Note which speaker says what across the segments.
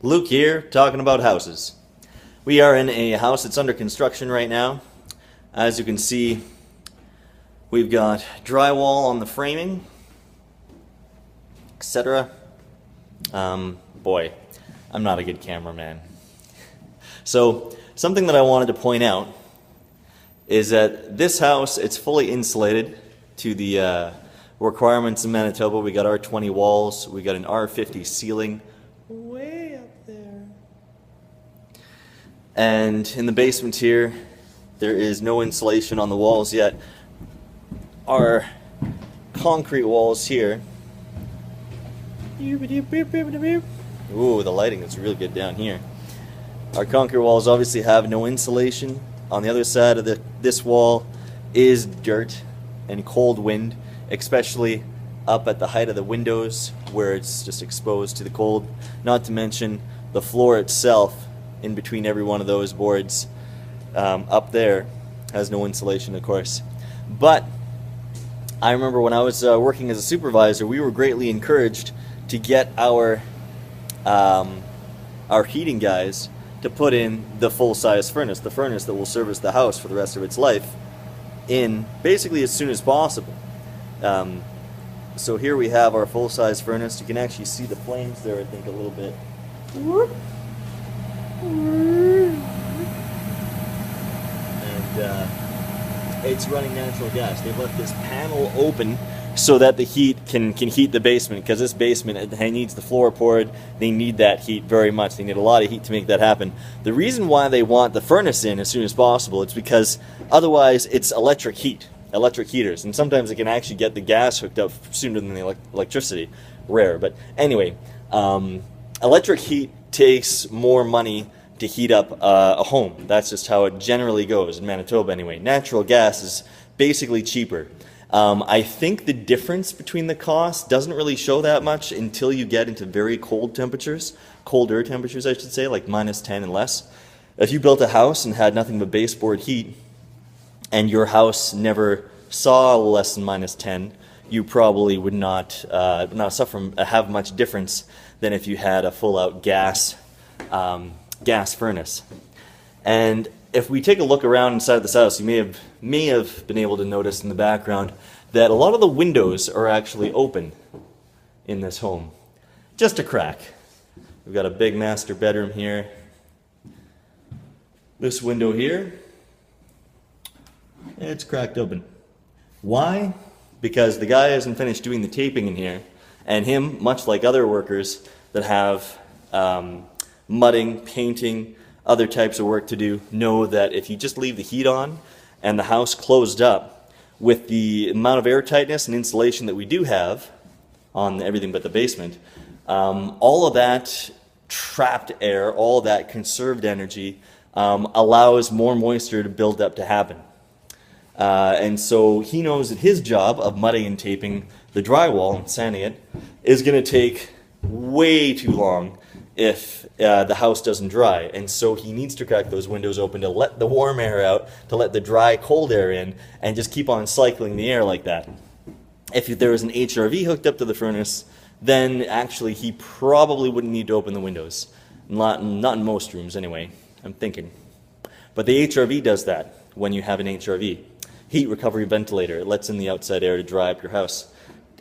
Speaker 1: Luke here, talking about houses. We are in a house that's under construction right now. As you can see, we've got drywall on the framing, etc. Boy, I'm not a good cameraman. So, something that I wanted to point out is that this house, it's fully insulated to the requirements in Manitoba. We got R20 walls, we got an R50 ceiling way up there. And in the basement here, there is no insulation on the walls yet. Our concrete walls here. Ooh, the lighting is really good down here. Our concrete walls obviously have no insulation. On the other side of this wall is dirt and cold wind, especially up at the height of the windows where it's just exposed to the cold. Not to mention the floor itself in between every one of those boards up there has no insulation, of course. But I remember when I was working as a supervisor, we were greatly encouraged to get our heating guys to put in the full-size furnace, the furnace that will service the house for the rest of its life, in basically as soon as possible. So here we have our full-size furnace. You can actually see the flames there, I think, a little bit. And it's running natural gas. They've left this panel open so that the heat can heat the basement, because this basement, it needs the floor poured. They need that heat very much. They need a lot of heat to make that happen. The reason why they want the furnace in as soon as possible is because otherwise it's electric heaters, and sometimes it can actually get the gas hooked up sooner than the electricity. Rare, but anyway, electric heat takes more money to heat up a home. That's just how it generally goes in Manitoba anyway. Natural gas is basically cheaper. I think the difference between the costs doesn't really show that much until you get into very cold temperatures, colder temperatures I should say, like -10 and less. If you built a house and had nothing but baseboard heat, and your house never saw less than -10, you probably would not have much difference than if you had a full-out gas furnace. And if we take a look around inside this house, you may have been able to notice in the background that a lot of the windows are actually open in this home. Just a crack. We've got a big master bedroom here. This window here, it's cracked open. Why? Because the guy hasn't finished doing the taping in here, and him, much like other workers that have mudding, painting, other types of work to do, know that if you just leave the heat on and the house closed up, with the amount of airtightness and insulation that we do have on everything but the basement, all of that trapped air, all that conserved energy allows more moisture to build up to happen. And so he knows that his job of mudding and taping the drywall and sanding it is going to take way too long if the house doesn't dry. And so he needs to crack those windows open to let the warm air out, to let the dry, cold air in, and just keep on cycling the air like that. If there was an HRV hooked up to the furnace, then actually he probably wouldn't need to open the windows. Not in most rooms anyway, I'm thinking. But the HRV does that when you have an HRV. Heat recovery ventilator. It lets in the outside air to dry up your house.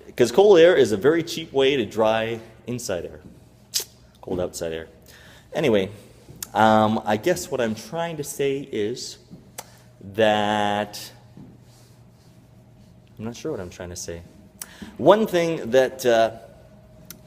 Speaker 1: Because cold air is a very cheap way to dry inside air. Cold outside air. Anyway, I guess what I'm trying to say is that I'm not sure what I'm trying to say. One thing that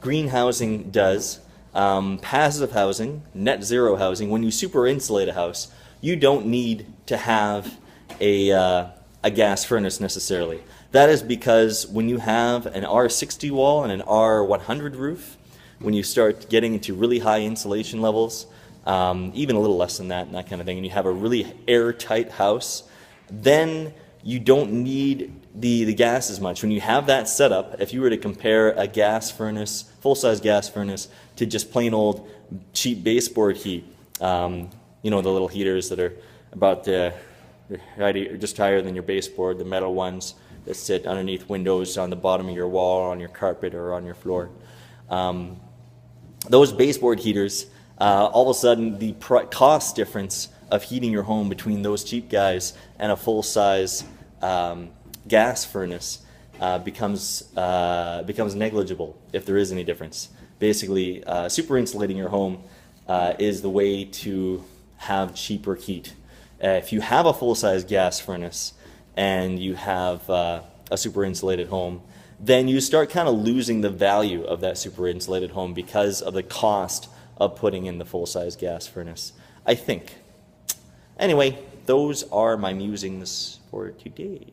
Speaker 1: green housing does, passive housing, net zero housing, when you super insulate a house, you don't need to have a gas furnace necessarily. That is because when you have an R60 wall and an R100 roof, when you start getting into really high insulation levels, even a little less than that and that kind of thing, and you have a really airtight house, then you don't need the gas as much. When you have that setup, if you were to compare a gas furnace, full-size gas furnace, to just plain old cheap baseboard heat, you know, the little heaters that are about just higher than your baseboard, the metal ones that sit underneath windows on the bottom of your wall, on your carpet, or on your floor. Those baseboard heaters all of a sudden the cost difference of heating your home between those cheap guys and a full-size gas furnace becomes negligible, if there is any difference. Basically, super insulating your home is the way to have cheaper heat. If you have a full-size gas furnace and you have a super insulated home, then you start kind of losing the value of that super insulated home because of the cost of putting in the full-size gas furnace, I think. Anyway, those are my musings for today.